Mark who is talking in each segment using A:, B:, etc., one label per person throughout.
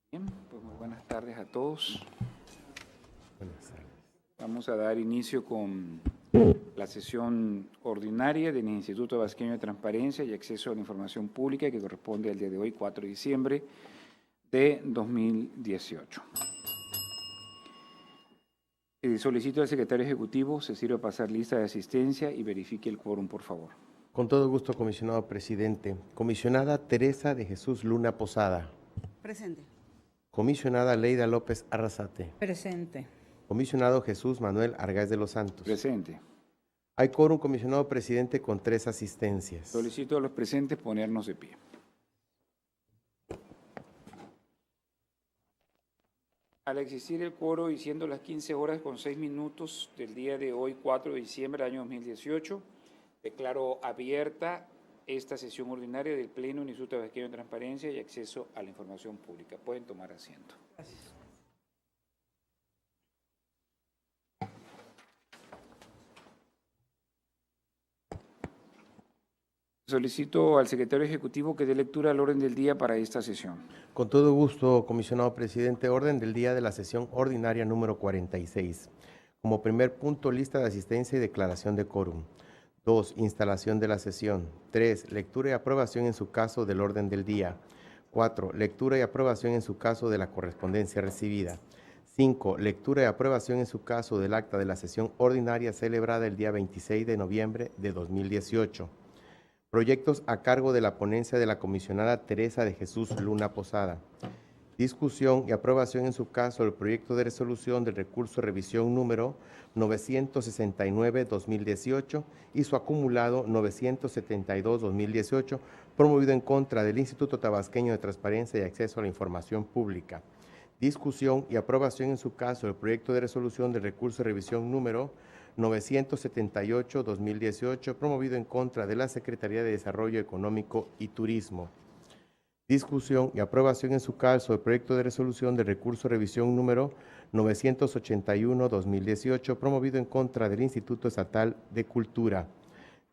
A: Bien, pues muy buenas tardes a todos.
B: Buenas tardes.
A: Vamos a dar inicio con la sesión ordinaria del Instituto Vasqueño de Transparencia y Acceso a la Información Pública que corresponde al día de hoy, 4 de diciembre de 2018. Solicito al secretario ejecutivo se sirva a pasar lista de asistencia y verifique el quórum, por favor.
B: Con todo gusto, comisionado presidente. Comisionada Teresa de Jesús Luna Posada.
C: Presente.
B: Comisionada Leida López Arrasate.
C: Presente.
B: Comisionado Jesús Manuel Argáez de los Santos.
A: Presente.
B: Hay quórum, comisionado presidente, con 3 asistencias.
A: Solicito a los presentes ponernos de pie. Al existir el quórum y siendo las 15 horas con 6 minutos del día de hoy, 4 de diciembre del año 2018, declaro abierta esta sesión ordinaria del Pleno del Instituto Vasqueño de Transparencia y Acceso a la Información Pública. Pueden tomar asiento.
C: Gracias.
A: Solicito al secretario ejecutivo que dé lectura al orden del día para esta sesión.
B: Con todo gusto, comisionado presidente. Orden del día de la sesión ordinaria número 46. Como primer punto, lista de asistencia y declaración de quórum. 2. Instalación de la sesión. 3. Lectura y aprobación en su caso del orden del día. 4. Lectura y aprobación en su caso de la correspondencia recibida. 5. Lectura y aprobación en su caso del acta de la sesión ordinaria celebrada el día 26 de noviembre de 2018. Proyectos a cargo de la ponencia de la comisionada Teresa de Jesús Luna Posada. Discusión y aprobación en su caso del proyecto de resolución del recurso de revisión número 979-2018 y su acumulado 972-2018, promovido en contra del Instituto Tabasqueño de Transparencia y Acceso a la Información Pública. Discusión y aprobación en su caso del proyecto de resolución del recurso de revisión número 978-2018, promovido en contra de la Secretaría de Desarrollo Económico y Turismo. Discusión y aprobación en su caso del proyecto de resolución de recurso de revisión número 981-2018, promovido en contra del Instituto Estatal de Cultura.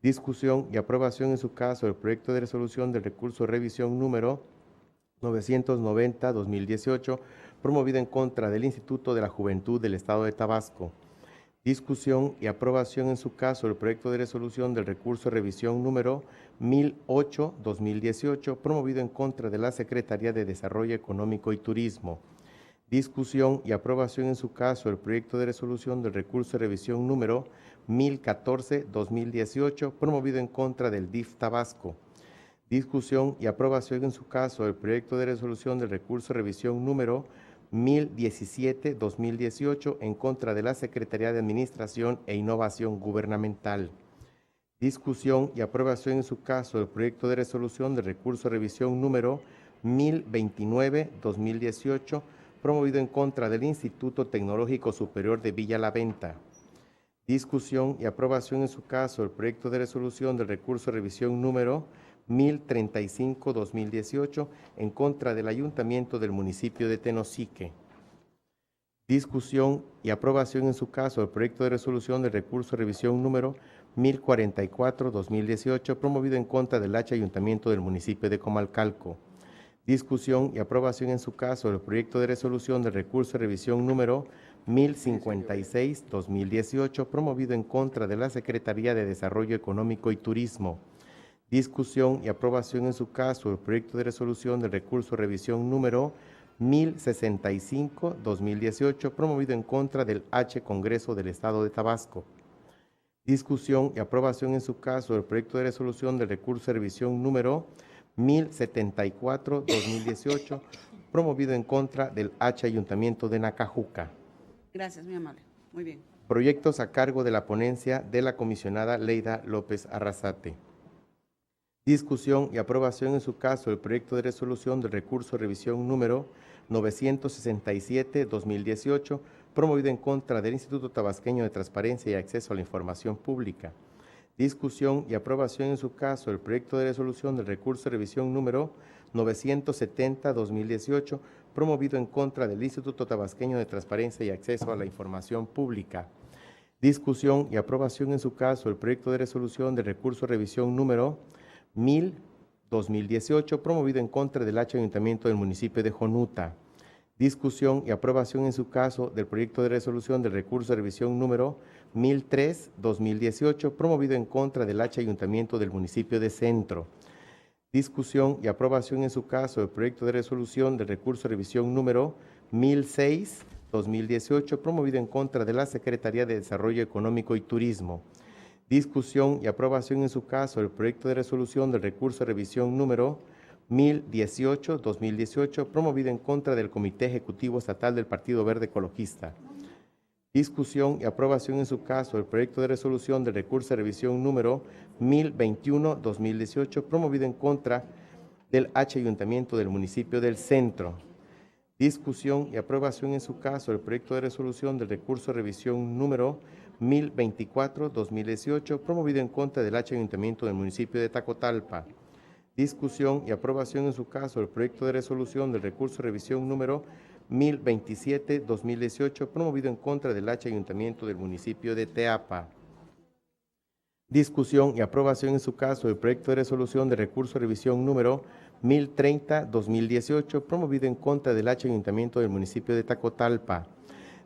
B: Discusión y aprobación en su caso del proyecto de resolución del recurso de revisión número 990-2018, promovido en contra del Instituto de la Juventud del Estado de Tabasco. Discusión y aprobación en su caso del proyecto de resolución del recurso de revisión número 1008-2018, promovido en contra de la Secretaría de Desarrollo Económico y Turismo. Discusión y aprobación en su caso del proyecto de resolución del recurso de revisión número 1014-2018, promovido en contra del DIF Tabasco. Discusión y aprobación en su caso del proyecto de resolución del recurso de revisión número 1017-2018 en contra de la Secretaría de Administración e Innovación Gubernamental. Discusión y aprobación en su caso del proyecto de resolución de recurso de revisión número 1029-2018, promovido en contra del Instituto Tecnológico Superior de Villa La Venta. Discusión y aprobación en su caso del proyecto de resolución del recurso de revisión número 1035-2018 en contra del Ayuntamiento del municipio de Tenosique. Discusión y aprobación en su caso del proyecto de resolución de recurso de revisión número 1044-2018 promovido en contra del Ayuntamiento del municipio de Comalcalco. Discusión y aprobación en su caso del proyecto de resolución de recurso de revisión número 1056-2018 promovido en contra de la Secretaría de Desarrollo Económico y Turismo. Discusión y aprobación en su caso del proyecto de resolución del recurso de revisión número 1065-2018, promovido en contra del Congreso del Estado de Tabasco. Discusión y aprobación en su caso del proyecto de resolución del recurso de revisión número 1074-2018, promovido en contra del Ayuntamiento de Nacajuca.
C: Gracias, muy amable. Muy bien.
B: Proyectos a cargo de la ponencia de la comisionada Leida López Arrasate. Discusión y aprobación en su caso del proyecto de resolución del recurso de revisión número 967-2018, promovido en contra del Instituto Tabasqueño de Transparencia y Acceso a la Información Pública. Discusión y aprobación en su caso del proyecto de resolución del recurso de revisión número 970-2018, promovido en contra del Instituto Tabasqueño de Transparencia y Acceso a la Información Pública. Discusión y aprobación en su caso del proyecto de resolución del recurso de revisión número 1000-2018, promovido en contra del Ayuntamiento del municipio de Jonuta. Discusión y aprobación en su caso del proyecto de resolución del recurso de revisión número 1003-2018, promovido en contra del H Ayuntamiento del municipio de Centro. Discusión y aprobación en su caso del proyecto de resolución del recurso de revisión número 1006-2018, promovido en contra de la Secretaría de Desarrollo Económico y Turismo. Discusión y aprobación en su caso del proyecto de resolución del recurso de revisión número 1018-2018, promovido en contra del Comité Ejecutivo Estatal del Partido Verde Ecologista. Discusión y aprobación en su caso del proyecto de resolución del recurso de revisión número 1021-2018, promovido en contra del H Ayuntamiento del municipio del Centro. Discusión y aprobación en su caso del proyecto de resolución del recurso de revisión número 1024-2018, promovido en contra del H Ayuntamiento del municipio de Tacotalpa. Discusión y aprobación en su caso del proyecto de resolución del recurso de revisión número 1027-2018, promovido en contra del H Ayuntamiento del municipio de Teapa. Discusión y aprobación en su caso del proyecto de resolución de recurso de revisión número 1030-2018, promovido en contra del H Ayuntamiento del municipio de Tacotalpa.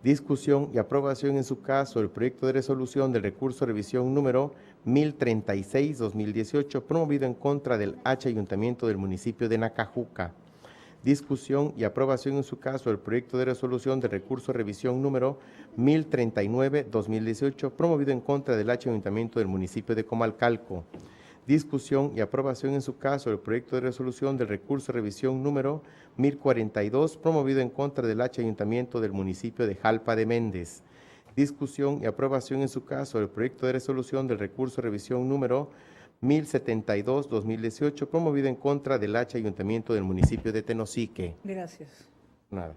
B: Discusión y aprobación en su caso del proyecto de resolución del recurso de revisión número 1036-2018, promovido en contra del H Ayuntamiento del municipio de Nacajuca. Discusión y aprobación en su caso del proyecto de resolución de recurso de revisión número 1039-2018, promovido en contra del H Ayuntamiento del municipio de Comalcalco. Discusión y aprobación en su caso del proyecto de resolución del recurso de revisión número 1042, promovido en contra del H Ayuntamiento del municipio de Jalpa de Méndez. Discusión y aprobación en su caso del proyecto de resolución del recurso de revisión número 1072-2018, promovido en contra del H Ayuntamiento del municipio de Tenosique.
C: Gracias.
B: Nada.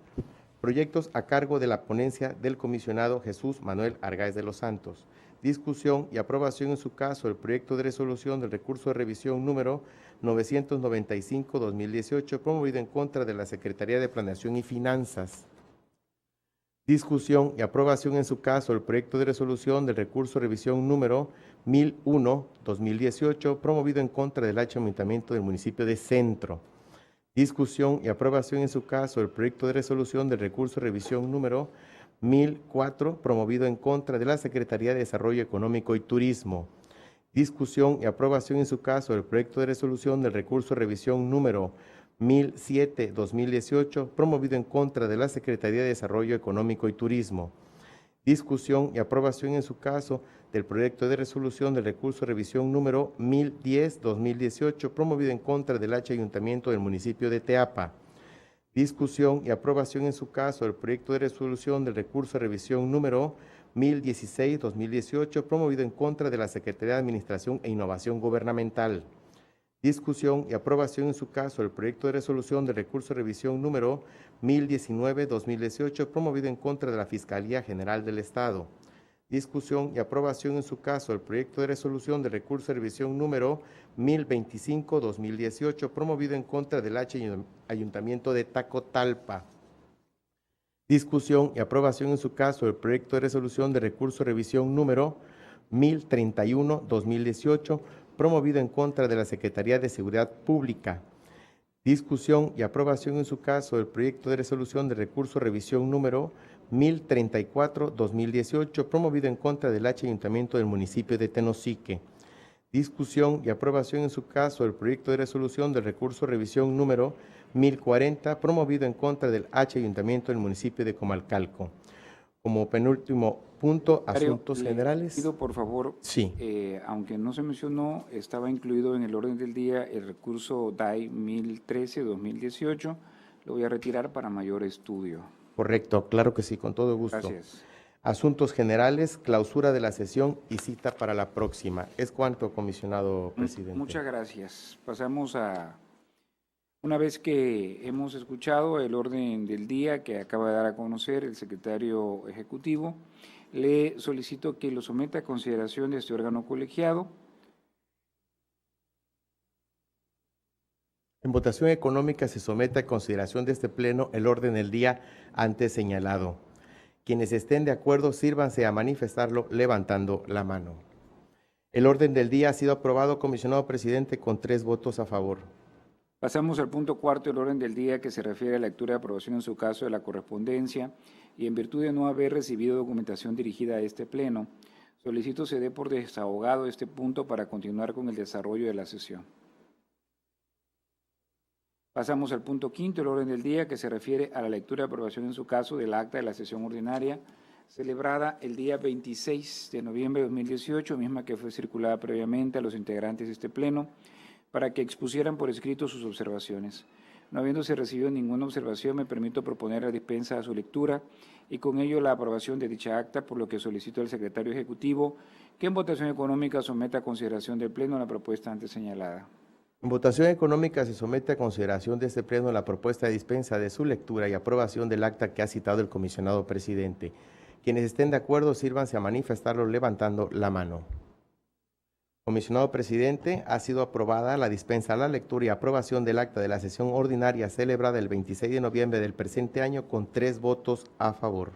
B: Proyectos a cargo de la ponencia del comisionado Jesús Manuel Argáez de los Santos. Discusión y aprobación en su caso del proyecto de resolución del recurso de revisión número 995-2018, promovido en contra de la Secretaría de Planeación y Finanzas. Discusión y aprobación en su caso del proyecto de resolución del recurso de revisión número 1001-2018, promovido en contra del H Ayuntamiento del municipio de Centro. Discusión y aprobación en su caso del proyecto de resolución del recurso de revisión número 1004, promovido en contra de la Secretaría de Desarrollo Económico y Turismo. Discusión y aprobación en su caso del proyecto de resolución del recurso de revisión número 1007-2018, promovido en contra de la Secretaría de Desarrollo Económico y Turismo. Discusión y aprobación en su caso del proyecto de resolución del recurso de revisión número 1010-2018, promovido en contra del H Ayuntamiento del municipio de Teapa. Discusión y aprobación en su caso del proyecto de resolución del recurso de revisión número 1016-2018, promovido en contra de la Secretaría de Administración e Innovación Gubernamental. Discusión y aprobación en su caso del proyecto de resolución del recurso de revisión número 1019-2018, promovido en contra de la Fiscalía General del Estado. Discusión y aprobación en su caso del proyecto de resolución del recurso de revisión número 1025-2018, promovido en contra del H Ayuntamiento de Tacotalpa. Discusión y aprobación en su caso del proyecto de resolución de recurso de revisión número 1031-2018, promovido en contra de la Secretaría de Seguridad Pública. Discusión y aprobación en su caso del proyecto de resolución de recurso de revisión número 1034-2018, promovido en contra del H Ayuntamiento del municipio de Tenosique. Discusión y aprobación en su caso del proyecto de resolución del recurso de revisión número 1040, promovido en contra del H Ayuntamiento del municipio de Comalcalco. Como penúltimo punto, asuntos generales.
A: Pido, por favor,
B: sí.
A: Aunque no se mencionó, estaba incluido en el orden del día el recurso DAI 1013-2018. Lo voy a retirar para mayor estudio.
B: Correcto, claro que sí, con todo gusto.
A: Gracias.
B: Asuntos generales, clausura de la sesión y cita para la próxima. ¿Es cuánto, comisionado presidente?
A: Muchas gracias. Pasamos a, una vez que hemos escuchado el orden del día que acaba de dar a conocer el secretario ejecutivo, le solicito que lo someta a consideración de este órgano colegiado.
B: En votación económica se somete a consideración de este pleno el orden del día antes señalado. Quienes estén de acuerdo, sírvanse a manifestarlo levantando la mano. El orden del día ha sido aprobado, comisionado presidente, con 3 votos a favor.
A: Pasamos al punto cuarto del orden del día, que se refiere a la lectura y aprobación en su caso de la correspondencia, y en virtud de no haber recibido documentación dirigida a este pleno, solicito se dé por desahogado este punto para continuar con el desarrollo de la sesión. Pasamos al punto quinto del orden del día, que se refiere a la lectura y aprobación en su caso del acta de la sesión ordinaria celebrada el día 26 de noviembre de 2018, misma que fue circulada previamente a los integrantes de este pleno para que expusieran por escrito sus observaciones. No habiéndose recibido ninguna observación, me permito proponer la dispensa a su lectura y con ello la aprobación de dicha acta, por lo que solicito al secretario ejecutivo que en votación económica someta a consideración del pleno la propuesta antes señalada.
B: En votación económica se somete a consideración de este pleno la propuesta de dispensa de su lectura y aprobación del acta que ha citado el comisionado presidente. Quienes estén de acuerdo, sírvanse a manifestarlo levantando la mano. Comisionado presidente, ha sido aprobada la dispensa a la lectura y aprobación del acta de la sesión ordinaria celebrada el 26 de noviembre del presente año con 3 votos a favor.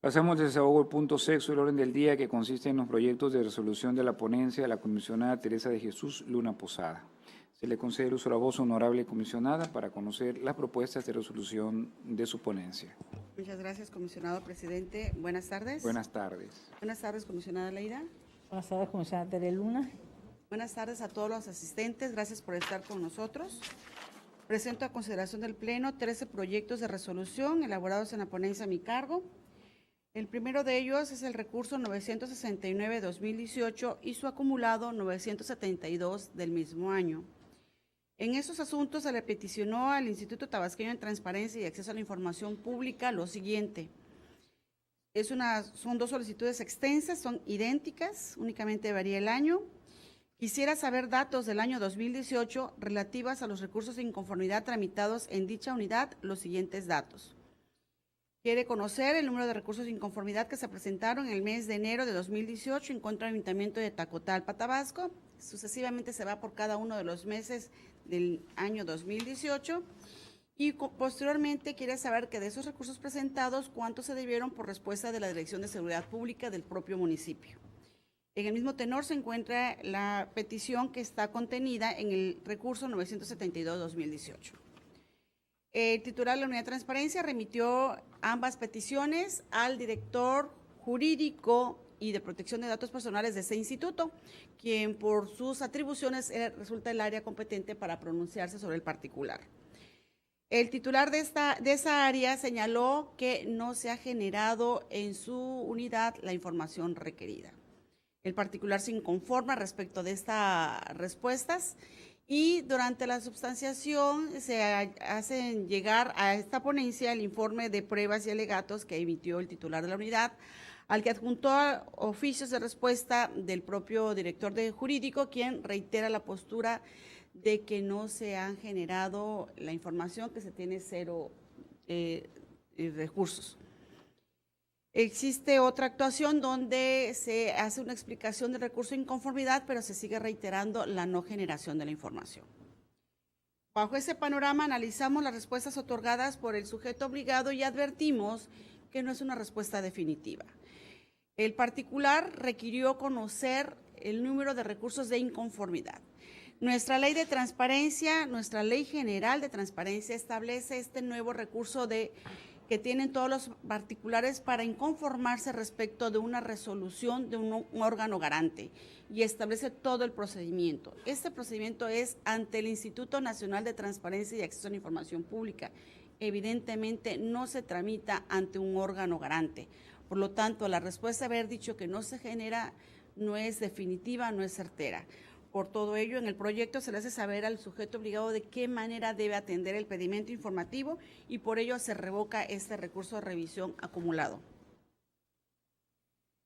A: Pasamos al desahogo al punto sexto del orden del día, que consiste en los proyectos de resolución de la ponencia de la comisionada Teresa de Jesús Luna Posada. Se le concede el uso de la voz, honorable comisionada, para conocer las propuestas de resolución de su ponencia.
C: Muchas gracias, comisionado presidente. Buenas tardes.
A: Buenas tardes.
C: Buenas tardes, comisionada Leida.
D: Buenas tardes, comisionada Tere Luna.
C: Buenas tardes a todos los asistentes. Gracias por estar con nosotros. Presento a consideración del Pleno 13 proyectos de resolución elaborados en la ponencia a mi cargo. El primero de ellos es el recurso 969-2018 y su acumulado 972 del mismo año. En estos asuntos se le peticionó al Instituto Tabasqueño en Transparencia y Acceso a la Información Pública lo siguiente. Son 2 solicitudes extensas, son idénticas, únicamente varía el año. Quisiera saber datos del año 2018 relativas a los recursos de inconformidad tramitados en dicha unidad, los siguientes datos. Quiere conocer el número de recursos de inconformidad que se presentaron en el mes de enero de 2018 en contra del Ayuntamiento de Tacotalpa, Tabasco. Sucesivamente se va por cada uno de los meses del año 2018. Y posteriormente quiere saber que de esos recursos presentados, cuántos se debieron por respuesta de la Dirección de Seguridad Pública del propio municipio. En el mismo tenor se encuentra la petición que está contenida en el recurso 972-2018. El titular de la Unidad de Transparencia remitió ambas peticiones al director jurídico y de protección de datos personales de ese instituto, quien por sus atribuciones resulta el área competente para pronunciarse sobre el particular. El titular de esa área señaló que no se ha generado en su unidad la información requerida. El particular se inconforma respecto de estas respuestas y durante la substanciación se hacen llegar a esta ponencia el informe de pruebas y alegatos que emitió el titular de la unidad, al que adjuntó oficios de respuesta del propio director de jurídico, quien reitera la postura de que no se han generado la información, que se tiene 0 recursos. Existe otra actuación donde se hace una explicación del recurso de inconformidad, pero se sigue reiterando la no generación de la información. Bajo ese panorama analizamos las respuestas otorgadas por el sujeto obligado y advertimos que no es una respuesta definitiva. El particular requirió conocer el número de recursos de inconformidad. Nuestra ley de transparencia, nuestra ley general de transparencia establece este nuevo recurso que tienen todos los particulares para inconformarse respecto de una resolución de un órgano garante y establece todo el procedimiento. Este procedimiento es ante el Instituto Nacional de Transparencia y Acceso a la Información Pública. Evidentemente no se tramita ante un órgano garante. Por lo tanto, la respuesta de haber dicho que no se genera no es definitiva, no es certera. Por todo ello, en el proyecto se le hace saber al sujeto obligado de qué manera debe atender el pedimento informativo y por ello se revoca este recurso de revisión acumulado.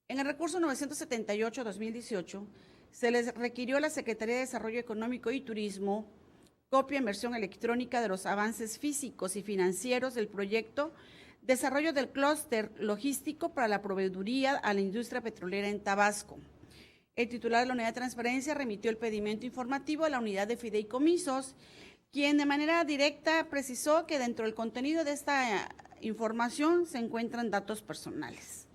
C: En el recurso 978-2018 se les requirió a la Secretaría de Desarrollo Económico y Turismo copia en versión electrónica de los avances físicos y financieros del proyecto Desarrollo del Clúster Logístico para la Proveeduría a la Industria Petrolera en Tabasco. El titular de la Unidad de Transparencia remitió el pedimento informativo a la Unidad de Fideicomisos, quien de manera directa precisó que dentro del contenido de esta información se encuentran datos personales,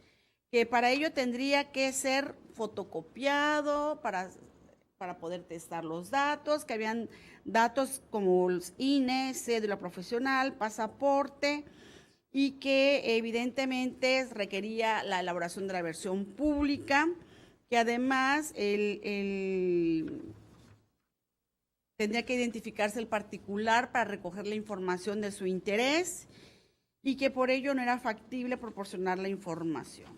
C: que para ello tendría que ser fotocopiado para para poder testar los datos, que habían datos como los INE, cédula profesional, pasaporte, y que evidentemente requería la elaboración de la versión pública, que además tendría que identificarse el particular para recoger la información de su interés y que por ello no era factible proporcionar la información.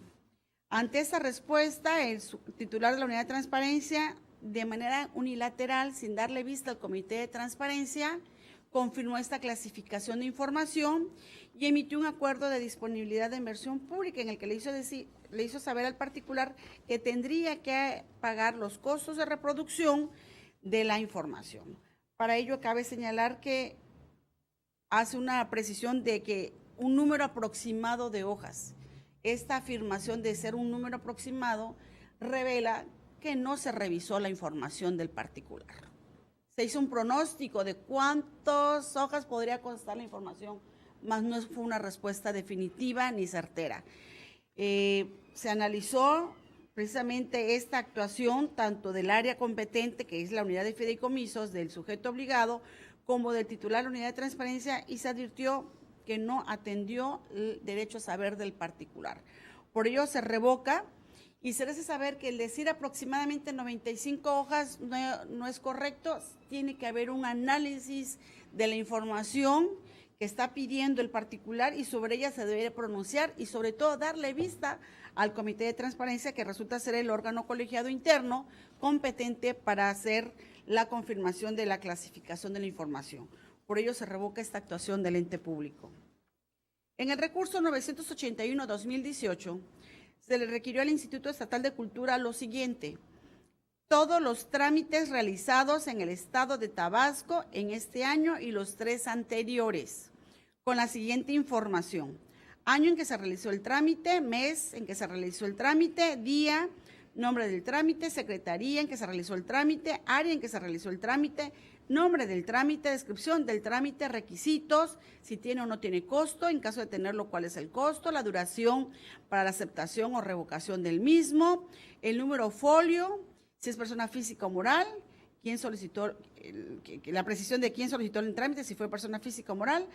C: Ante esa respuesta, el titular de la Unidad de Transparencia, de manera unilateral, sin darle vista al Comité de Transparencia, confirmó esta clasificación de información y emitió un acuerdo de disponibilidad de versión pública en el que le hizo saber al particular que tendría que pagar los costos de reproducción de la información. Para ello cabe señalar que hace una precisión de que un número aproximado de hojas. Esta afirmación de ser un número aproximado revela que no se revisó la información del particular. Se hizo un pronóstico de cuántas hojas podría constar la información, mas no fue una respuesta definitiva ni certera. Se analizó precisamente esta actuación tanto del área competente, que es la unidad de fideicomisos, del sujeto obligado, como del titular de la unidad de transparencia, y se advirtió que no atendió el derecho a saber del particular. Por ello se revoca y se hace saber que el decir aproximadamente 95 hojas no es correcto. Tiene que haber un análisis de la información que está pidiendo el particular y sobre ella se debe pronunciar y sobre todo darle vista al Comité de Transparencia, que resulta ser el órgano colegiado interno competente para hacer la confirmación de la clasificación de la información. Por ello se revoca esta actuación del ente público. En el recurso 981-2018 se le requirió al Instituto Estatal de Cultura lo siguiente: todos los trámites realizados en el estado de Tabasco en este año y los 3 anteriores, con la siguiente información: año en que se realizó el trámite, mes en que se realizó el trámite, día, nombre del trámite, secretaría en que se realizó el trámite, área en que se realizó el trámite, nombre del trámite, descripción del trámite, requisitos, si tiene o no tiene costo, en caso de tenerlo, cuál es el costo, la duración para la aceptación o revocación del mismo, el número folio, si es persona física o moral, quién solicitó, la precisión de quién solicitó el trámite, si fue persona física o moral,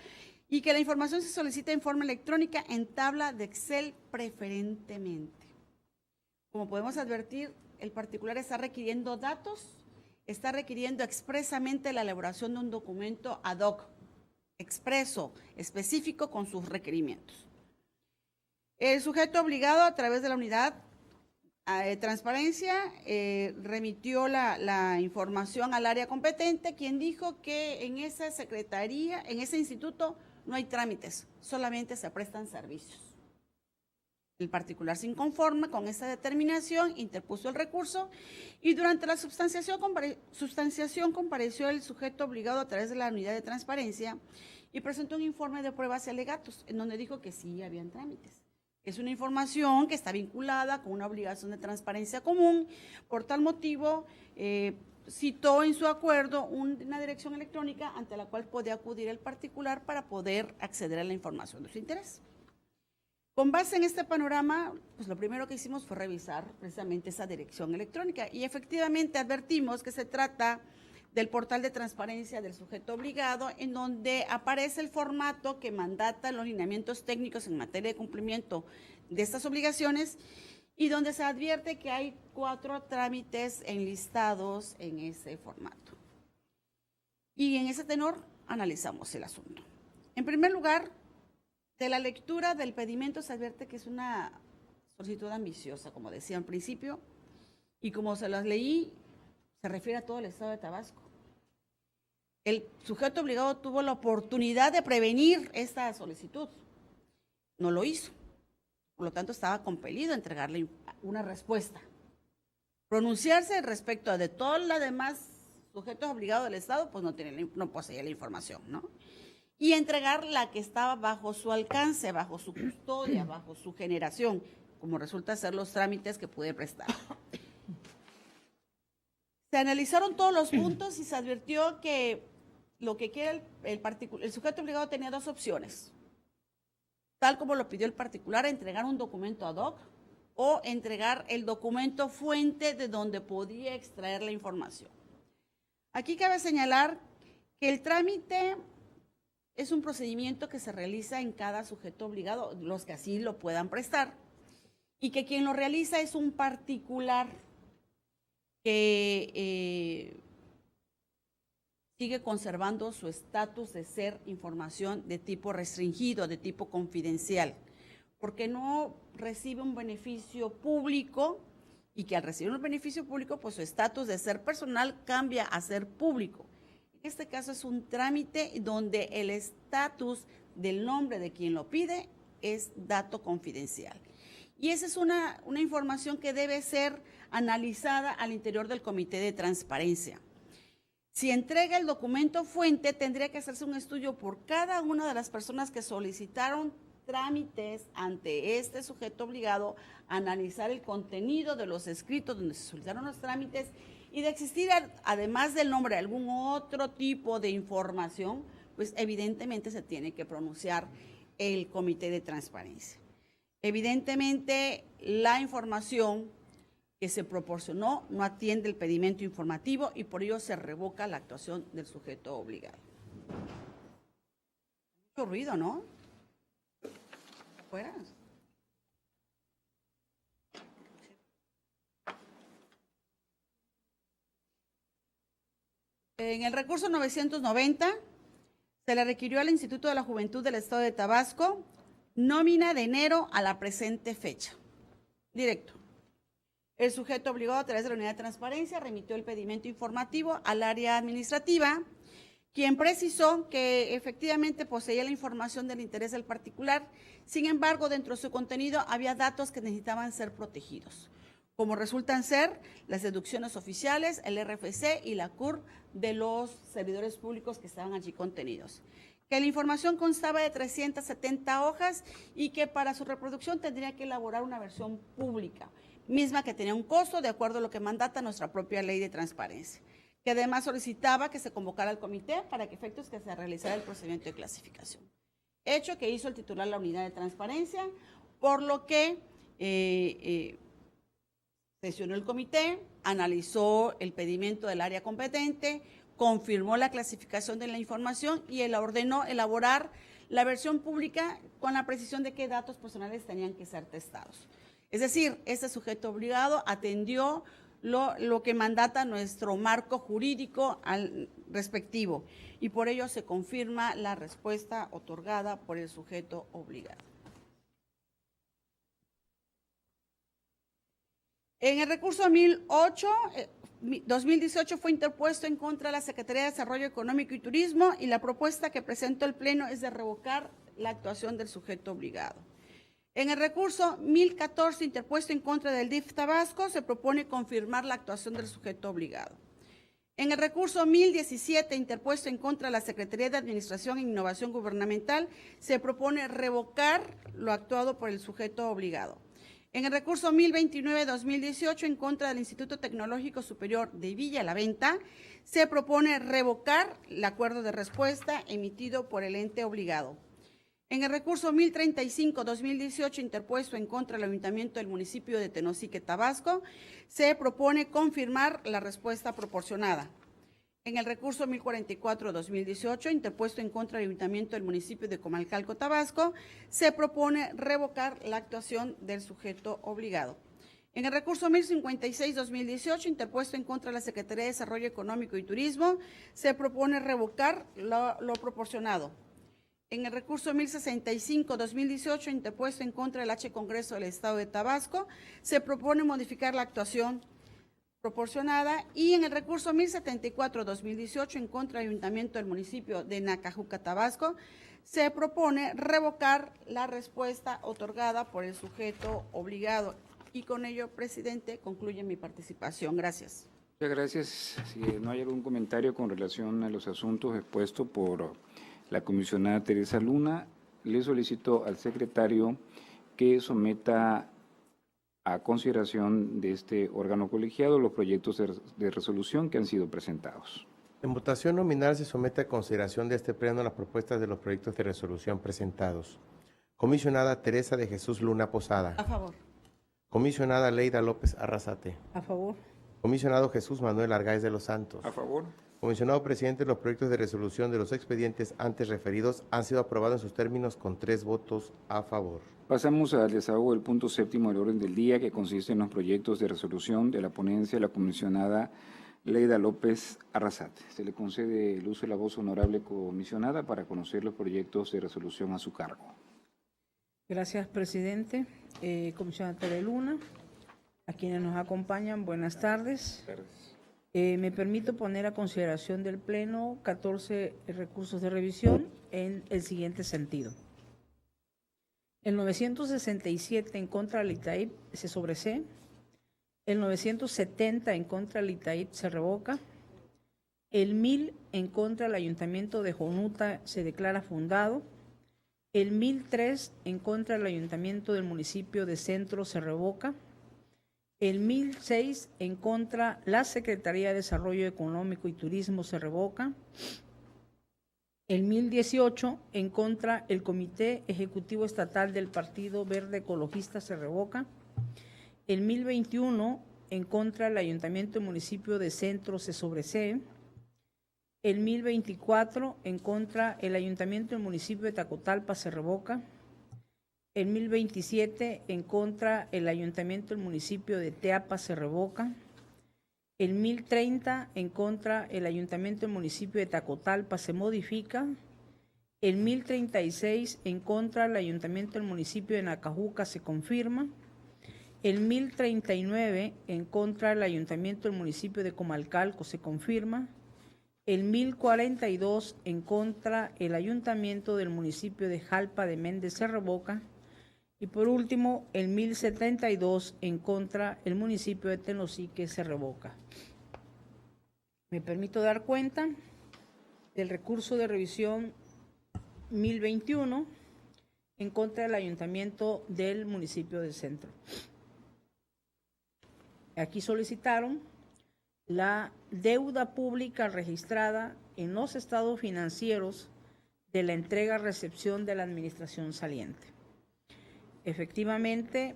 C: y que la información se solicita en forma electrónica en tabla de Excel preferentemente. Como podemos advertir, el particular está requiriendo datos, está requiriendo expresamente la elaboración de un documento ad hoc, expreso, específico con sus requerimientos. El sujeto obligado, a través de la unidad de transparencia, remitió la información al área competente, quien dijo que en esa secretaría, en ese instituto, no hay trámites, solamente se prestan servicios. El particular se inconforme con esta determinación, interpuso el recurso y durante la substanciación compareció el sujeto obligado a través de la unidad de transparencia y presentó un informe de pruebas y alegatos en donde dijo que sí habían trámites. Es una información que está vinculada con una obligación de transparencia común. Por tal motivo, citó en su acuerdo una dirección electrónica ante la cual podía acudir el particular para poder acceder a la información de su interés. Con base en este panorama, pues lo primero que hicimos fue revisar precisamente esa dirección electrónica y efectivamente advertimos que se trata del portal de transparencia del sujeto obligado, en donde aparece el formato que mandata los lineamientos técnicos en materia de cumplimiento de estas obligaciones y donde se advierte que hay 4 trámites enlistados en ese formato. Y en ese tenor analizamos el asunto. En primer lugar, de la lectura del pedimento se advierte que es una solicitud ambiciosa, como decía al principio, y como se las leí, se refiere a todo el estado de Tabasco. El sujeto obligado tuvo la oportunidad de prevenir esta solicitud, no lo hizo, por lo tanto estaba compelido a entregarle una respuesta. Pronunciarse respecto de todos los demás sujetos obligados del estado, pues no poseía la información, ¿no? Y entregar la que estaba bajo su alcance, bajo su custodia, bajo su generación, como resulta ser los trámites que pude prestar. Se analizaron todos los puntos y se advirtió que lo que quiere el sujeto obligado tenía 2 opciones. Tal como lo pidió el particular, entregar un documento ad hoc o entregar el documento fuente de donde podía extraer la información. Aquí cabe señalar que el trámite es un procedimiento que se realiza en cada sujeto obligado, los que así lo puedan prestar, y que quien lo realiza es un particular que sigue conservando su estatus de ser información de tipo restringido, de tipo confidencial, porque no recibe un beneficio público y que al recibir un beneficio público, pues su estatus de ser personal cambia a ser público. En este caso es un trámite donde el estatus del nombre de quien lo pide es dato confidencial. Y esa es una información que debe ser analizada al interior del Comité de Transparencia. Si entrega el documento fuente, tendría que hacerse un estudio por cada una de las personas que solicitaron trámites ante este sujeto obligado, analizar el contenido de los escritos donde se solicitaron los trámites y de existir, además del nombre, algún otro tipo de información, pues evidentemente se tiene que pronunciar el Comité de Transparencia. Evidentemente, la información que se proporcionó no atiende el pedimento informativo y por ello se revoca la actuación del sujeto obligado. Mucho ruido, ¿no? ¿Fuera? En el recurso 990 se le requirió al Instituto de la Juventud del Estado de Tabasco nómina de enero a la presente fecha. Directo. El sujeto obligado a través de la unidad de transparencia remitió el pedimento informativo al área administrativa, quien precisó que efectivamente poseía la información del interés del particular. Sin embargo, dentro de su contenido había datos que necesitaban ser protegidos, como resultan ser las deducciones oficiales, el RFC y la CURP de los servidores públicos que estaban allí contenidos. Que la información constaba de 370 hojas y que para su reproducción tendría que elaborar una versión pública, misma que tenía un costo de acuerdo a lo que mandata nuestra propia ley de transparencia, que además solicitaba que se convocara al comité para que efectos que se realizara el procedimiento de clasificación. Hecho que hizo el titular de la unidad de transparencia, por lo que sesionó el comité, analizó el pedimento del área competente, confirmó la clasificación de la información y ordenó elaborar la versión pública con la precisión de qué datos personales tenían que ser testados. Es decir, este sujeto obligado atendió lo que mandata nuestro marco jurídico al respectivo y por ello se confirma la respuesta otorgada por el sujeto obligado. En el recurso 2018 fue interpuesto en contra de la Secretaría de Desarrollo Económico y Turismo y la propuesta que presentó el Pleno es de revocar la actuación del sujeto obligado. En el recurso 1014 interpuesto en contra del DIF Tabasco se propone confirmar la actuación del sujeto obligado. En el recurso 1017 interpuesto en contra de la Secretaría de Administración e Innovación Gubernamental se propone revocar lo actuado por el sujeto obligado. En el recurso 1029-2018 en contra del Instituto Tecnológico Superior de Villa La Venta se propone revocar el acuerdo de respuesta emitido por el ente obligado. En el recurso 1035-2018 interpuesto en contra del Ayuntamiento del municipio de Tenosique, Tabasco, se propone confirmar la respuesta proporcionada. En el recurso 1044-2018 interpuesto en contra del Ayuntamiento del municipio de Comalcalco, Tabasco, se propone revocar la actuación del sujeto obligado. En el recurso 1056-2018 interpuesto en contra de la Secretaría de Desarrollo Económico y Turismo, se propone revocar lo proporcionado. En el recurso 1065-2018, interpuesto en contra del H. Congreso del Estado de Tabasco, se propone modificar la actuación proporcionada. Y en el recurso 1074-2018, en contra del Ayuntamiento del municipio de Nacajuca, Tabasco, se propone revocar la respuesta otorgada por el sujeto obligado. Y con ello, presidente, concluye mi participación. Gracias.
A: Muchas gracias. Si no hay algún comentario con relación a los asuntos expuestos por la comisionada Teresa Luna, le solicito al secretario que someta a consideración de este órgano colegiado los proyectos de resolución que han sido presentados.
B: En votación nominal se somete a consideración de este pleno las propuestas de los proyectos de resolución presentados. Comisionada Teresa de Jesús Luna Posada.
C: A favor.
B: Comisionada Leida López Arrasate.
D: A favor.
B: Comisionado Jesús Manuel Argáez de los Santos.
A: A favor.
B: Comisionado presidente, los proyectos de resolución de los expedientes antes referidos han sido aprobados en sus términos con 3 votos a favor.
A: Pasamos al desahogo del punto séptimo del orden del día, que consiste en los proyectos de resolución de la ponencia de la comisionada Leida López Arrasate. Se le concede el uso de la voz, honorable comisionada, para conocer los proyectos de resolución a su cargo.
D: Gracias, presidente. Comisionada Tere Luna, a quienes nos acompañan, buenas tardes. Me permito poner a consideración del Pleno 14 recursos de revisión en el siguiente sentido. El 967 en contra del ITAIP se sobresee. El 970 en contra del ITAIP se revoca. El 1000 en contra del Ayuntamiento de Jonuta se declara fundado. El 1003 en contra del Ayuntamiento del Municipio de Centro se revoca. El 1006 en contra la Secretaría de Desarrollo Económico y Turismo se revoca. El 1018 en contra el Comité Ejecutivo Estatal del Partido Verde Ecologista se revoca. El 1021 en contra el Ayuntamiento y Municipio de Centro se sobresee. El 1024 en contra el Ayuntamiento y Municipio de Tacotalpa se revoca. El 1027 en contra el Ayuntamiento y Municipio de Teapa se revoca. El 1030 en contra el Ayuntamiento y Municipio de Tacotalpa se modifica. El 1036 en contra el Ayuntamiento y Municipio de Nacajuca se confirma. El 1039 en contra el Ayuntamiento y Municipio de Comalcalco se confirma. El 1042 en contra el Ayuntamiento del Municipio de Jalpa de Méndez se revoca. Y por último, el 1072 en contra el municipio de Tenosique se revoca. Me permito dar cuenta del recurso de revisión 1021 en contra del Ayuntamiento del Municipio del Centro. Aquí solicitaron la deuda pública registrada en los estados financieros de la entrega-recepción de la administración saliente. Efectivamente,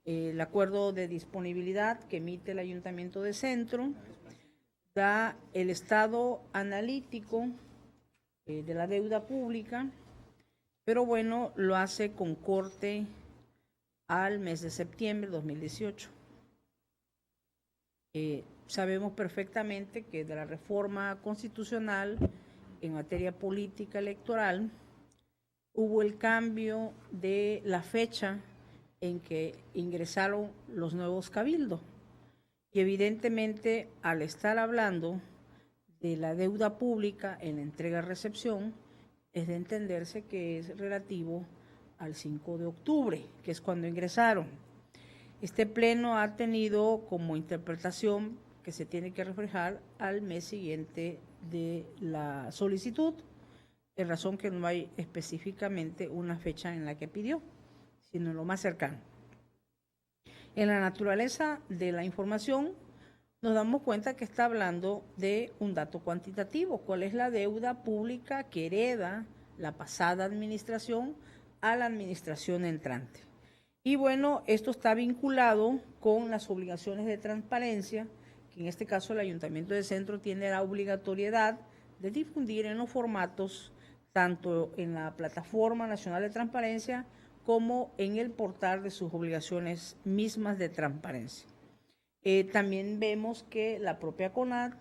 D: el acuerdo de disponibilidad que emite el Ayuntamiento de Centro da el estado analítico de la deuda pública, pero bueno, lo hace con corte al mes de septiembre de 2018. Sabemos perfectamente que de la reforma constitucional en materia política electoral hubo el cambio de la fecha en que ingresaron los nuevos cabildos. Y evidentemente, al estar hablando de la deuda pública en la entrega-recepción, es de entenderse que es relativo al 5 de octubre, que es cuando ingresaron. Este pleno ha tenido como interpretación que se tiene que reflejar al mes siguiente de la solicitud, de razón que no hay específicamente una fecha en la que pidió, sino lo más cercano. En la naturaleza de la información nos damos cuenta que está hablando de un dato cuantitativo, cuál es la deuda pública que hereda la pasada administración a la administración entrante. Y bueno, esto está vinculado con las obligaciones de transparencia, que en este caso el Ayuntamiento de Centro tiene la obligatoriedad de difundir en los formatos tanto en la Plataforma Nacional de Transparencia como en el portal de sus obligaciones mismas de transparencia. También vemos que la propia CONAD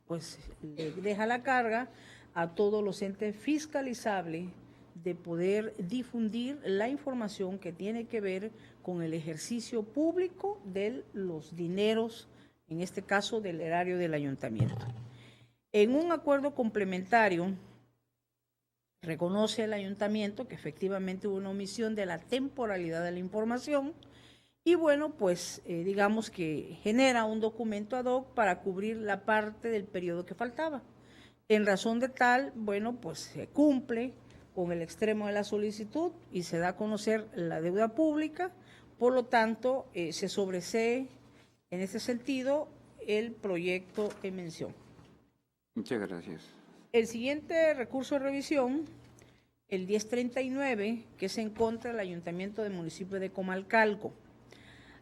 D: pues le deja la carga a todos los entes fiscalizables de poder difundir la información que tiene que ver con el ejercicio público de los dineros, en este caso del erario del ayuntamiento. En un acuerdo complementario, reconoce el ayuntamiento que efectivamente hubo una omisión de la temporalidad de la información y bueno, pues digamos que genera un documento ad hoc para cubrir la parte del periodo que faltaba. En razón de tal, bueno, pues se cumple con el extremo de la solicitud y se da a conocer la deuda pública, por lo tanto se sobresee en ese sentido el proyecto en mención.
A: Muchas gracias.
D: El siguiente recurso de revisión, el 1039, que es en contra del Ayuntamiento del Municipio de Comalcalco.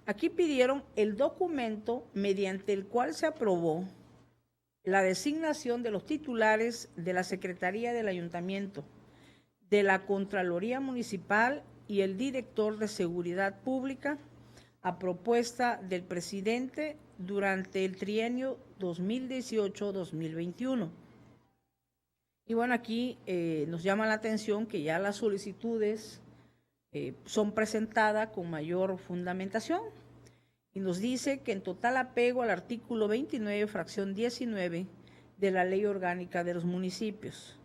D: Aquí pidieron el documento mediante el cual se aprobó la designación de los titulares de la Secretaría del Ayuntamiento, de la Contraloría Municipal y el director de Seguridad Pública a propuesta del presidente durante el trienio 2018-2021. Y bueno, aquí nos llama la atención que ya las solicitudes son presentadas con mayor fundamentación y nos dice que en total apego al artículo 29, fracción 19 de la Ley Orgánica de los Municipios.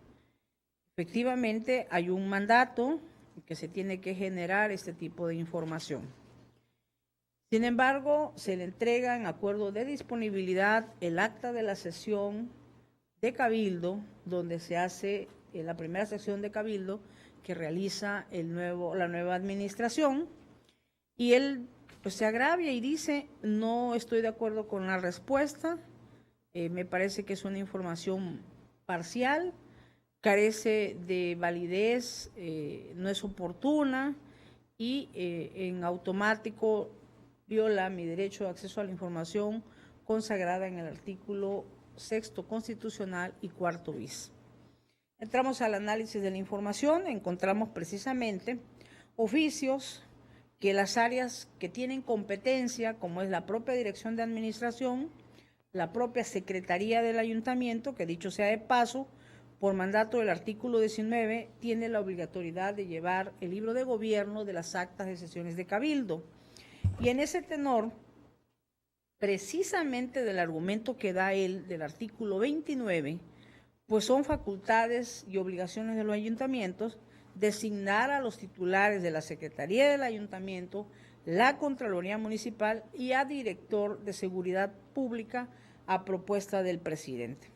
D: Efectivamente, hay un mandato que se tiene que generar este tipo de información. Sin embargo, se le entrega en acuerdo de disponibilidad el acta de la sesión de Cabildo, donde se hace la primera sesión de Cabildo que realiza la nueva administración, y él pues se agravia y dice: no estoy de acuerdo con la respuesta, me parece que es una información parcial, carece de validez, no es oportuna y en automático viola mi derecho de acceso a la información consagrada en el artículo 6º constitucional y 4º bis. Entramos al análisis de la información, encontramos precisamente oficios que las áreas que tienen competencia, como es la propia Dirección de Administración, la propia Secretaría del Ayuntamiento, que dicho sea de paso, por mandato del artículo 19, tiene la obligatoriedad de llevar el libro de gobierno de las actas de sesiones de Cabildo. Y en ese tenor, precisamente del argumento que da él del artículo 29, pues son facultades y obligaciones de los ayuntamientos designar a los titulares de la Secretaría del Ayuntamiento, la Contraloría Municipal y a director de Seguridad Pública a propuesta del presidente.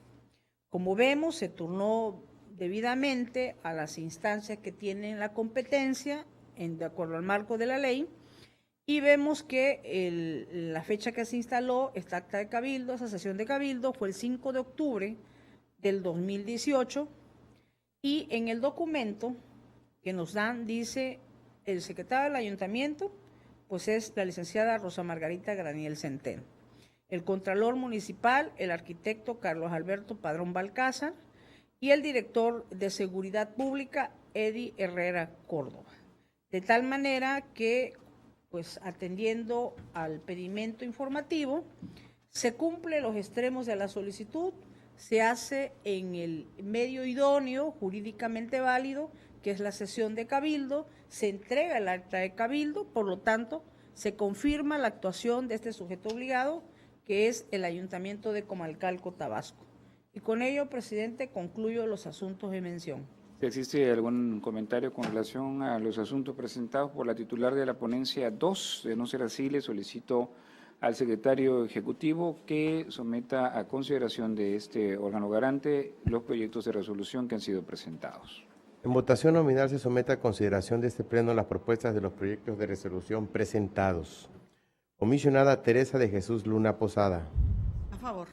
D: Como vemos, se turnó debidamente a las instancias que tienen la competencia de acuerdo al marco de la ley. Y vemos que la fecha que se instaló esta acta de Cabildo, esa sesión de Cabildo, fue el 5 de octubre del 2018 y en el documento que nos dan dice el secretario del Ayuntamiento, pues es la licenciada Rosa Margarita Graniel Centeno. El contralor municipal, el arquitecto Carlos Alberto Padrón Balcázar y el director de Seguridad Pública, Eddie Herrera Córdoba. De tal manera que pues atendiendo al pedimento informativo, se cumple los extremos de la solicitud, se hace en el medio idóneo, jurídicamente válido, que es la sesión de Cabildo, se entrega el acta de Cabildo, por lo tanto, se confirma la actuación de este sujeto obligado, que es el Ayuntamiento de Comalcalco, Tabasco. Y con ello, presidente, concluyo los asuntos de mención.
A: ¿Existe algún comentario con relación a los asuntos presentados por la titular de la ponencia 2? De no ser así, le solicito al secretario ejecutivo que someta a consideración de este órgano garante los proyectos de resolución que han sido presentados.
B: En votación nominal se somete a consideración de este pleno las propuestas de los proyectos de resolución presentados. Comisionada Teresa de Jesús Luna Posada.
C: A favor.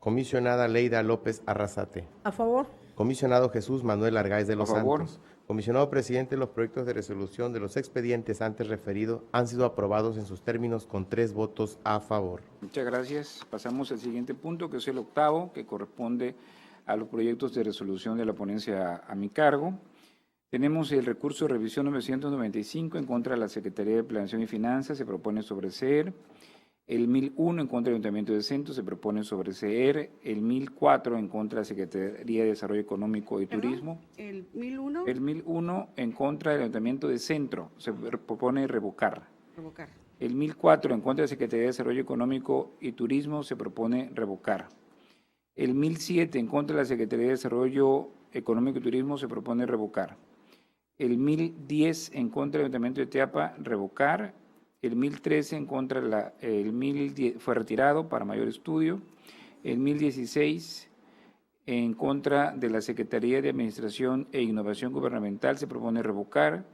B: Comisionada Leida López Arrasate.
D: A favor.
B: Comisionado Jesús Manuel Argáiz de los
A: A favor.
B: Santos. Comisionado presidente, los proyectos de resolución de los expedientes antes referidos han sido aprobados en sus términos con 3 votos a favor.
A: Muchas gracias. Pasamos al siguiente punto, que es el octavo, que corresponde a los proyectos de resolución de la ponencia a mi cargo. Tenemos el recurso de revisión 995 en contra de la Secretaría de Planeación y Finanzas, se propone sobreseer. El 1001 en contra del Ayuntamiento de Centro se propone sobreseer. El 1004 en contra de la Secretaría de Desarrollo Económico y Turismo.
C: El 1001.
A: El 1001 en contra del Ayuntamiento de Centro se propone revocar.
C: Revocar.
A: El 1004 en contra de la Secretaría de Desarrollo Económico y Turismo se propone revocar. El 1007 en contra de la Secretaría de Desarrollo Económico y Turismo se propone revocar. El 1010 en contra del Ayuntamiento de Teapa, revocar. El 1013 en contra, el 1010 fue retirado para mayor estudio. El 1016 en contra de la Secretaría de Administración e Innovación Gubernamental se propone revocar.